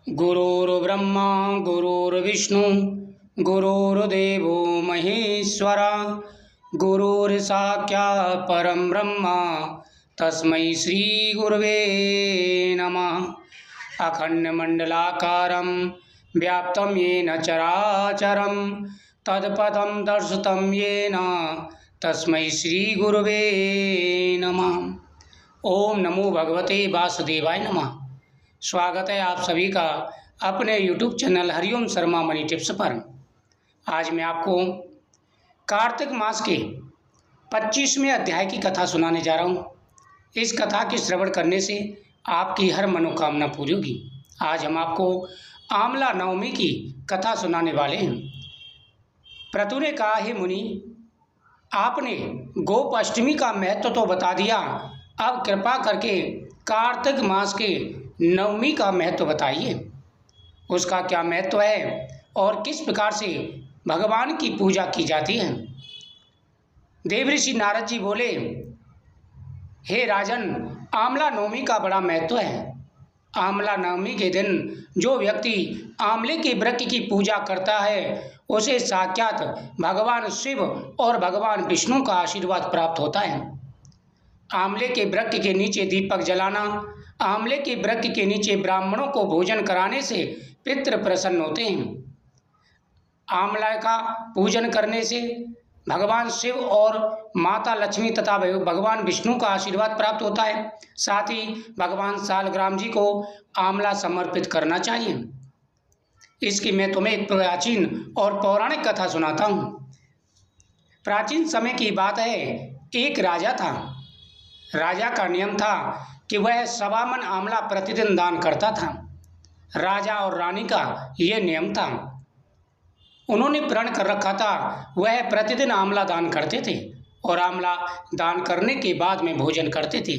गुरुर्ब्रह्मा गुरुर्विष्णु गुरुर्देवो महेश्वर गुरुर्साक्षात् परं ब्रह्म तस्मै श्री गुरवे नमः। अखण्डमण्डलाकारं व्याप्तं येन चराचरं तत्पदं दर्शितं येन तस्मै श्री गुरवे नमः। ओम नमो भगवते वासुदेवाय नमः। स्वागत है आप सभी का अपने YouTube channel Hariom Sharma money tips पर। आज मैं आपको कार्तिक मास के 25वें अध्याय की कथा सुनाने जा रहा हूँ। इस कथा के श्रवण करने से आपकी हर मनोकामना पूरी होगी। आज हम आपको आंवला नवमी की कथा सुनाने वाले हैं। प्रतु ने कहा, हे मुनि, आपने गोप अष्टमी का महत्व तो बता दिया, अब कृपा करके कार्तिक मास के नवमी का महत्व बताइए। उसका क्या महत्व है और किस प्रकार से भगवान की पूजा की जाती है। देवऋषि नारद जी बोले, हे राजन, आंवला नवमी का बड़ा महत्व है। आंवला नवमी के दिन जो व्यक्ति आंवले के वृक्ष की पूजा करता है उसे साक्षात भगवान शिव और भगवान विष्णु का आशीर्वाद प्राप्त होता है। आंवले के वृक्ष के नीचे दीपक जलाना, आंवले के वृक्ष के नीचे ब्राह्मणों को भोजन कराने से पितृ प्रसन्न होते हैं। आंवला का पूजन करने से भगवान शिव और माता लक्ष्मी तथा भगवान विष्णु का आशीर्वाद प्राप्त होता है। साथ ही भगवान सालग्राम जी को आंवला समर्पित करना चाहिए। इसकी मैं तुम्हें एक प्राचीन और पौराणिक कथा सुनाता हूँ। प्राचीन समय की बात है, एक राजा था। राजा का नियम था कि वह 1.25 मन आंवला प्रतिदिन दान करता था। राजा और रानी का यह नियम था। उन्होंने प्रण कर रखा था वह प्रतिदिन आंवला दान करते थे और आंवला दान करने के बाद में भोजन करते थे।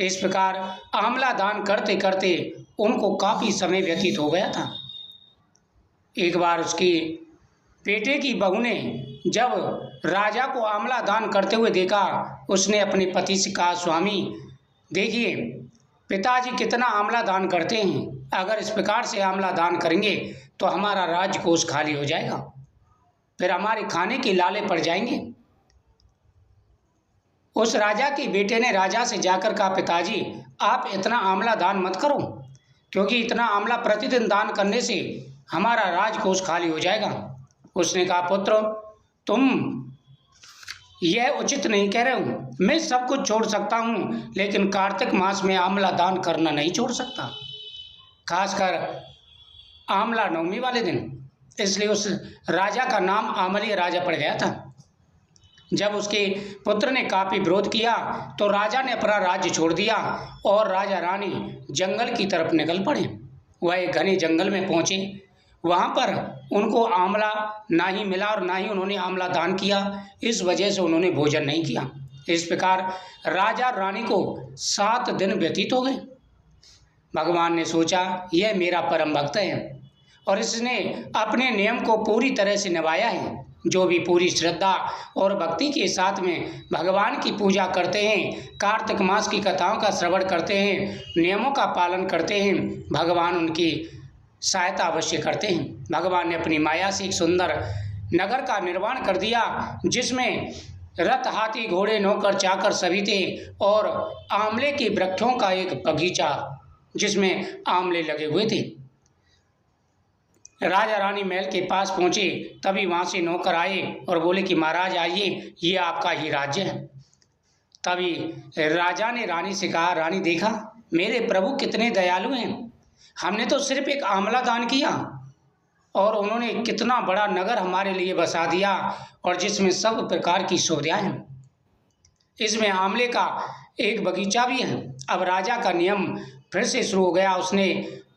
इस प्रकार आंवला दान करते करते उनको काफ़ी समय व्यतीत हो गया था। एक बार उसकी बेटे की बहू ने जब राजा को आंवला दान करते हुए देखा, उसने अपने पति से कहा, स्वामी देखिए, पिताजी कितना आंवला दान करते हैं। अगर इस प्रकार से आंवला दान करेंगे तो हमारा राजकोष खाली हो जाएगा, फिर हमारे खाने के लाले पड़ जाएंगे। उस राजा के बेटे ने राजा से जाकर कहा, पिताजी आप इतना आंवला दान मत करो, क्योंकि इतना आंवला प्रतिदिन दान करने से हमारा राजकोष खाली हो जाएगा। उसने कहा, पुत्र तुम यह उचित नहीं कह रहे हो। मैं सब कुछ छोड़ सकता हूँ, लेकिन कार्तिक मास में आंवला दान करना नहीं छोड़ सकता, खासकर आंवला नवमी वाले दिन। इसलिए उस राजा का नाम आंवली राजा पड़ गया था। जब उसके पुत्र ने काफ़ी विरोध किया तो राजा ने अपना राज्य छोड़ दिया और राजा रानी जंगल की तरफ निकल पड़े। वह एक घने जंगल में पहुँचे। वहाँ पर उनको आंवला ना ही मिला और ना ही उन्होंने आंवला दान किया। इस वजह से उन्होंने भोजन नहीं किया। इस प्रकार राजा रानी को 7 दिन व्यतीत हो गए। भगवान ने सोचा, यह मेरा परम भक्त है और इसने अपने नियम को पूरी तरह से निभाया है। जो भी पूरी श्रद्धा और भक्ति के साथ में भगवान की पूजा करते हैं, कार्तिक मास की कथाओं का श्रवण करते हैं, नियमों का पालन करते हैं, भगवान उनकी सहायता अवश्य करते हैं। भगवान ने अपनी माया से एक सुंदर नगर का निर्माण कर दिया, जिसमें रथ, हाथी, घोड़े, नौकर, चाकर सभी थे और आंवले के वृक्षों का एक बगीचा जिसमें आंवले लगे हुए थे। राजा रानी महल के पास पहुंचे, तभी वहां से नौकर आए और बोले कि महाराज आइए, ये आपका ही राज्य है। तभी राजा ने रानी से कहा, रानी देखा मेरे प्रभु कितने दयालु हैं। हमने तो सिर्फ एक आंवला दान किया और उन्होंने कितना बड़ा नगर हमारे लिए बसा दिया और जिसमें सब प्रकार की सुविधाएं हैं। इसमें आंवले का एक बगीचा भी है। अब राजा का नियम फिर से शुरू हो गया। उसने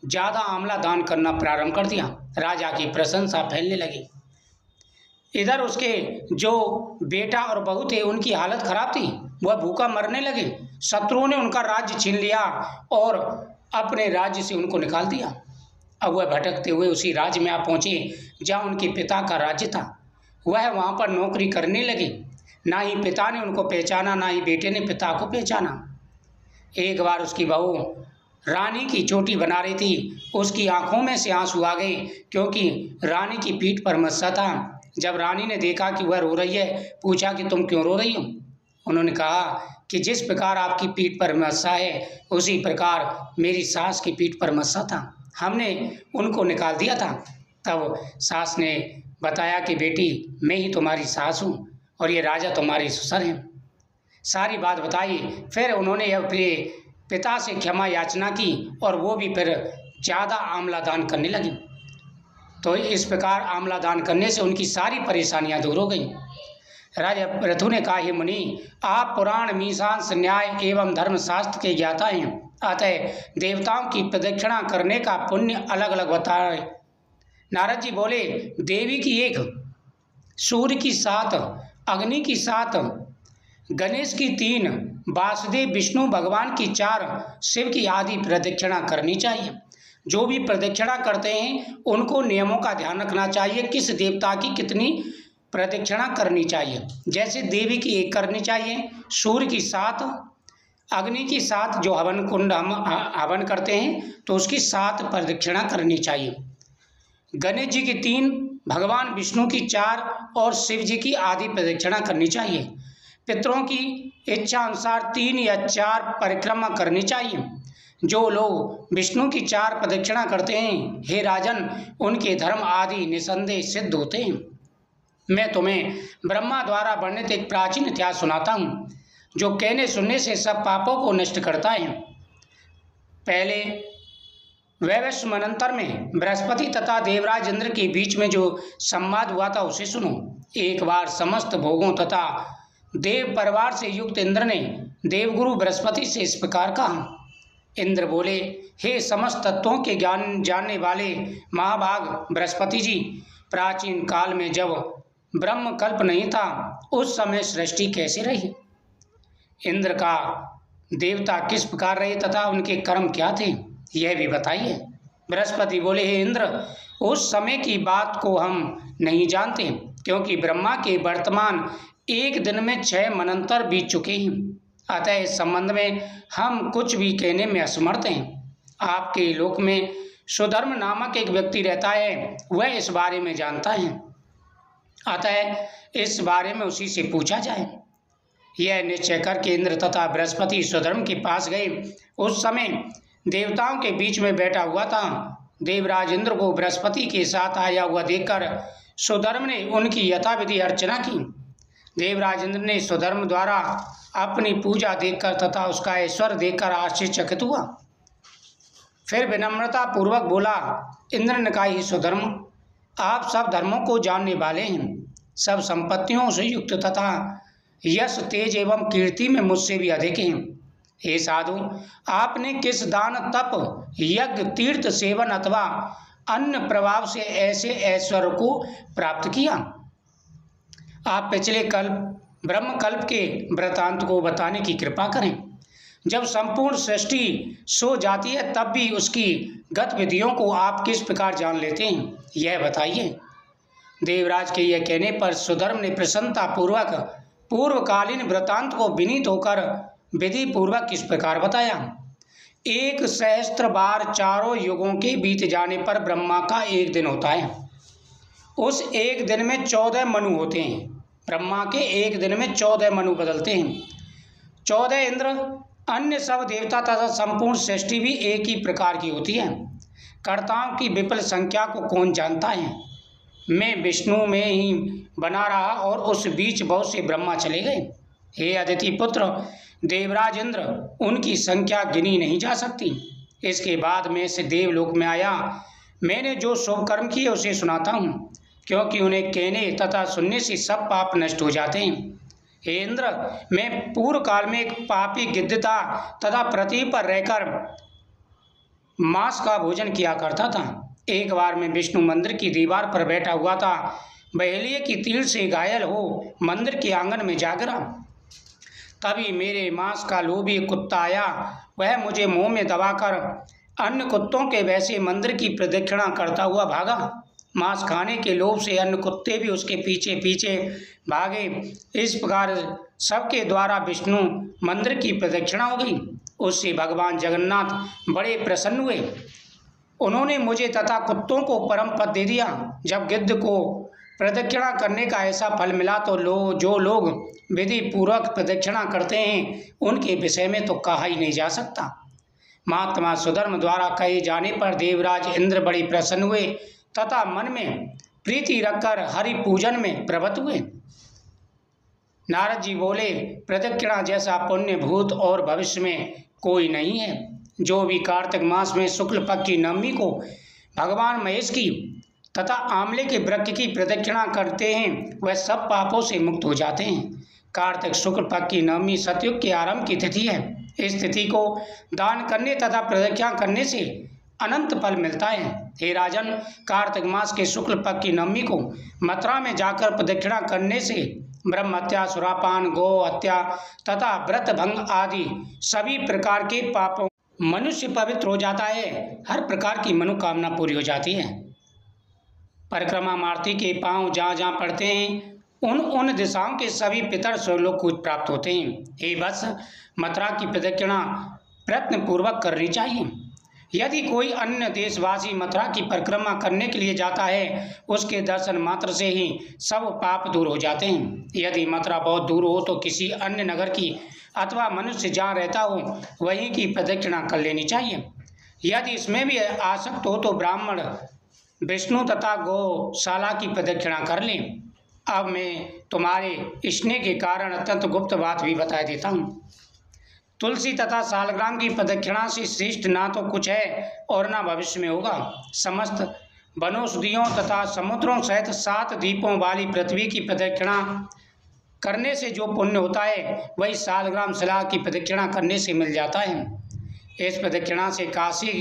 ज़्यादा आंवला दान करना प्रारंभ कर दिया। राजा की प्रशंसा फैलने लगी। इधर उसके जो बेटा और बहू थे उनकी हालत खराब थी, वह भूखा मरने लगे। शत्रुओं ने उनका राज्य छीन लिया और अपने राज्य से उनको निकाल दिया। अब वह भटकते हुए उसी राज्य में आ पहुँचे जहाँ उनके पिता का राज्य था। वह वहाँ पर नौकरी करने लगे। ना ही पिता ने उनको पहचाना, ना ही बेटे ने पिता को पहचाना। एक बार उसकी बहू रानी की चोटी बना रही थी, उसकी आंखों में से आंसू आ गए, क्योंकि रानी की पीठ पर मस्सा था। जब रानी ने देखा कि वह रो रही है, पूछा कि तुम क्यों रो रही हो? उन्होंने कहा कि जिस प्रकार आपकी पीठ पर मस्सा है, उसी प्रकार मेरी सास की पीठ पर मस्सा था, हमने उनको निकाल दिया था। तब सास ने बताया कि बेटी, मैं ही तुम्हारी सास हूँ और ये राजा तुम्हारे ससुर हैं। सारी बात बताई। फिर उन्होंने अपने पिता से क्षमा याचना की और वो भी फिर ज़्यादा आंवला दान करने लगी। तो इस प्रकार आंवला दान करने से उनकी सारी परेशानियां दूर हो गई। राजा पृथु ने कहा, हे मुनि, आप पुराण, मीमांसा, न्याय एवं धर्मशास्त्र के ज्ञाता हैं, अतः देवताओं की प्रदक्षिणा करने का पुण्य अलग अलग बताए। नारद जी बोले, देवी की 1, सूर्य की 7, अग्नि की 7, गणेश की 3, वासुदेव विष्णु भगवान की 4, शिव की आदि प्रदक्षिणा करनी चाहिए। जो भी प्रदक्षिणा करते हैं उनको नियमों का ध्यान रखना चाहिए, किस देवता की कितनी प्रदक्षिणा करनी चाहिए। जैसे देवी की 1 करनी चाहिए, सूर्य की 7, अग्नि की 7, जो हवन कुंड हम हवन करते हैं तो उसकी 7 प्रदक्षिणा करनी चाहिए, गणेश जी की 3, भगवान विष्णु की 4 और शिव जी की आदि प्रदक्षिणा करनी चाहिए। पितरों की इच्छा अनुसार 3 या 4 परिक्रमा करनी चाहिए। जो लोग विष्णु की 4 प्रदक्षिणा करते हैं, हे राजन, उनके धर्म आदि निसंदेह सिद्ध होते हैं। मैं तुम्हें ब्रह्मा द्वारा वर्णित एक प्राचीन इतिहास सुनाता हूँ, जो कहने सुनने से सब पापों को नष्ट करता है। पहले वैवस्वतमन्वंतर में बृहस्पति तथा देवराज इंद्र के बीच में जो संवाद हुआ था उसे सुनो। एक बार समस्त भोगों तथा देव परिवार से युक्त इंद्र ने देवगुरु बृहस्पति से इस प्रकार कहा। इंद्र बोले, हे समस्त तत्वों के ज्ञान जानने वाले महाभाग बृहस्पति जी, प्राचीन काल में जब ब्रह्म कल्प नहीं था, उस समय सृष्टि कैसे रही? इंद्र का देवता किस प्रकार रहे तथा उनके कर्म क्या थे, यह भी बताइए। बृहस्पति बोले, हे इंद्र, उस समय की बात को हम नहीं जानते, क्योंकि ब्रह्मा के वर्तमान 1 दिन में 6 मनंतर बीत चुके हैं। अतः इस संबंध में हम कुछ भी कहने में असमर्थ हैं। आपके लोक में सुधर्म नामक एक व्यक्ति रहता है, वह इस बारे में जानता है, अतः इस बारे में उसी से पूछा जाए। यह निश्चय करके इंद्र तथा बृहस्पति सुधर्म के पास गए। उस समय देवताओं के बीच में बैठा हुआ था। देवराज इंद्र को बृहस्पति के साथ आया हुआ देखकर सुधर्म ने उनकी यथाविधि अर्चना की। देवराज इंद्र ने सुधर्म द्वारा अपनी पूजा देखकर तथा उसका ऐश्वर्य देखकर आश्चर्यचकित हुआ। फिर विनम्रता पूर्वक बोला, इंद्र ने कहा, हे सुधर्म, आप सब धर्मों को जानने वाले हैं, सब संपत्तियों से युक्त तथा यश, तेज एवं कीर्ति में मुझसे भी अधिक हैं। हे साधु, आपने किस दान, तप, यज्ञ, तीर्थ सेवन अथवा अन्य प्रभाव से ऐसे ऐश्वर्य को प्राप्त किया? आप पिछले कल्प, ब्रह्म कल्प के वृतांत को बताने की कृपा करें। जब संपूर्ण सृष्टि सो जाती है तब भी उसकी गतिविधियों को आप किस प्रकार जान लेते हैं, यह बताइए। देवराज के यह कहने पर सुधर्म ने प्रसन्नता पूर्वक पूर्वकालीन वृतांत को विनीत होकर विधि पूर्वक किस प्रकार बताया। 1 सहस्त्र बार चारों युगों के बीत जाने पर ब्रह्मा का 1 दिन होता है। उस 1 दिन में 14 मनु होते हैं। ब्रह्मा के 1 दिन में 14 मनु बदलते हैं। 14 इंद्र, अन्य सब देवता तथा संपूर्ण सृष्टि भी एक ही प्रकार की होती है। कर्ताओं की विपुल संख्या को कौन जानता है? मैं विष्णु में ही बना रहा और उस बीच बहुत से ब्रह्मा चले गए। हे अदिति पुत्र देवराज इंद्र, उनकी संख्या गिनी नहीं जा सकती। इसके बाद मैं से देवलोक में आया। मैंने जो शुभ कर्म किए उसे सुनाता हूँ, क्योंकि उन्हें कहने तथा सुनने से सब पाप नष्ट हो जाते हैं। हे इंद्र, मैं पूर्व काल में एक पापी गिद्ध था तथा पृथ्वी पर रहकर मांस का भोजन किया करता था। एक बार मैं विष्णु मंदिर की दीवार पर बैठा हुआ था। बहेलिये की तीर से घायल हो मंदिर के आंगन में जा गिरा। तभी मेरे मांस का लोभी कुत्ता आया। वह मुझे मुंह में दबाकर अन्य कुत्तों के वैसे मंदिर की प्रदक्षिणा करता हुआ भागा। मांस खाने के लोभ से अन्य कुत्ते भी उसके पीछे पीछे भागे। इस प्रकार सबके द्वारा विष्णु मंदिर की प्रदक्षिणा हो गई। उससे भगवान जगन्नाथ बड़े प्रसन्न हुए। उन्होंने मुझे तथा कुत्तों को परम पद दे दिया। जब गिद्ध को प्रदक्षिणा करने का ऐसा फल मिला तो जो लोग विधि पूर्वक प्रदक्षिणा करते हैं उनके विषय में तो कहा ही नहीं जा सकता। महात्मा सुधर्म द्वारा कहे जाने पर देवराज इंद्र बड़े प्रसन्न हुए तथा मन में प्रीति रखकर हरि पूजन में प्रवृत्त हुए। नारद जी बोले, प्रदक्षिणा जैसा पुण्य भूत और भविष्य में कोई नहीं है। जो भी कार्तिक मास में शुक्ल पक्ष की नवमी को भगवान महेश की तथा आंवले के वृक्ष की प्रदक्षिणा करते हैं वह सब पापों से मुक्त हो जाते हैं। कार्तिक शुक्ल पक्ष की नवमी सतयुग के आरंभ की तिथि है। इस तिथि को दान करने तथा प्रदक्षिणा करने से अनंत फल मिलता है। हे राजन, कार्तिक मास के शुक्ल पक्ष की नवमी को मथुरा में जाकर प्रदक्षिणा करने से ब्रह्म हत्या, सुरापान, गौ हत्या तथा व्रत भंग आदि सभी प्रकार के पापों मनुष्य पवित्र हो जाता है। हर प्रकार की मनोकामना पूरी हो जाती है। परिक्रमा मार्ती के पांव जहाँ जहाँ पड़ते हैं उन दिशाओं के सभी पितर स्वर्गलोक को प्राप्त होते हैं। हे बस, मथुरा की प्रदक्षिणा प्रयत्न पूर्वक करनी चाहिए। यदि कोई अन्य देशवासी मथुरा की परिक्रमा करने के लिए जाता है उसके दर्शन मात्र से ही सब पाप दूर हो जाते हैं। यदि मथुरा बहुत दूर हो तो किसी अन्य नगर की अथवा मनुष्य जहाँ रहता हो वहीं की प्रदक्षिणा कर लेनी चाहिए। यदि इसमें भी आसक्त हो तो ब्राह्मण, विष्णु तथा गौशाला की प्रदक्षिणा कर लें। अब मैं तुम्हारे स्नेह के कारण अत्यंत गुप्त बात भी बता देता हूँ। तुलसी तथा सालग्राम की प्रदक्षिणा से श्रेष्ठ ना तो कुछ है और ना भविष्य में होगा। समस्त वनौषधियों तथा समुद्रों सहित 7 द्वीपों वाली पृथ्वी की प्रदक्षिणा करने से जो पुण्य होता है वही सालग्राम शिला की प्रदक्षिणा करने से मिल जाता है। इस प्रदक्षिणा से काशी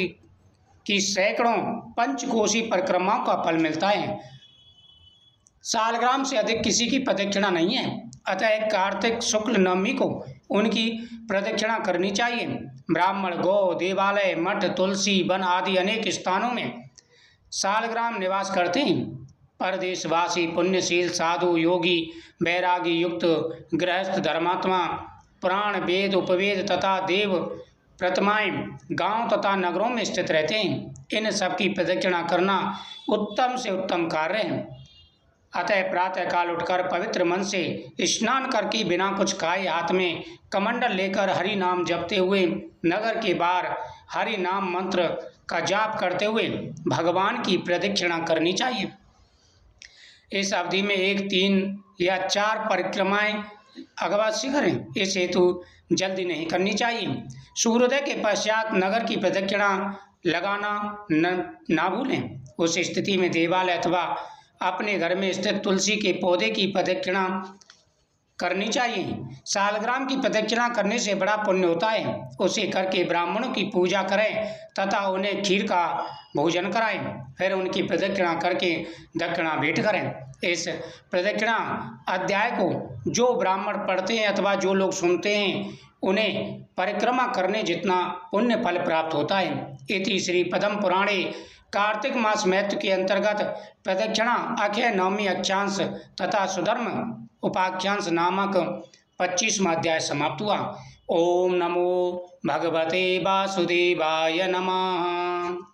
की सैकड़ों पंचकोशी परिक्रमाओं का फल मिलता है। सालग्राम से अधिक किसी की प्रदक्षिणा नहीं है। अतः कार्तिक शुक्ल नवमी को उनकी प्रदक्षिणा करनी चाहिए। ब्राह्मण, गौ, देवालय, मठ, तुलसी वन आदि अनेक स्थानों में सालग्राम निवास करते हैं। परदेशवासी पुण्यशील साधु, योगी, वैरागी युक्त, गृहस्थ, धर्मात्मा, पुराण, वेद, उपवेद तथा देव प्रतिमाएं गांव तथा नगरों में स्थित रहते हैं। इन सब की प्रदक्षिणा करना उत्तम से उत्तम कार्य है। अतः प्रातःकाल उठकर पवित्र मन से स्नान करके बिना कुछ खाए हाथ में कमंडल लेकर हरि नाम जपते हुए नगर के बाहर हरि नाम मंत्र का जाप करते हुए भगवान की प्रदक्षिणा करनी चाहिए। इस अवधि में 1, 3 या 4 परिक्रमाएं अवश्य करें। इस हेतु जल्दी नहीं करनी चाहिए। सूर्योदय के पश्चात नगर की प्रदक्षिणा लगाना ना भूलें। उस स्थिति में देवालय अथवा अपने घर में स्थित तुलसी के पौधे की प्रदक्षिणा करनी चाहिए। सालग्राम की प्रदक्षिणा करने से बड़ा पुण्य होता है। उसे करके ब्राह्मणों की पूजा करें तथा उन्हें खीर का भोजन कराएं। फिर उनकी प्रदक्षिणा करके दक्षिणा भेंट करें। इस प्रदक्षिणा अध्याय को जो ब्राह्मण पढ़ते हैं अथवा जो लोग सुनते हैं उन्हें परिक्रमा करने जितना पुण्य फल प्राप्त होता है। इति श्री पद्म पुराणे कार्तिक मास महत्व के अंतर्गत प्रदक्षिणा अक्षय नवमी अक्षांश तथा सुधर्म उपाख्यांश नामक 25वां अध्याय समाप्त हुआ। ओम नमो भगवते वासुदेवाय नमः।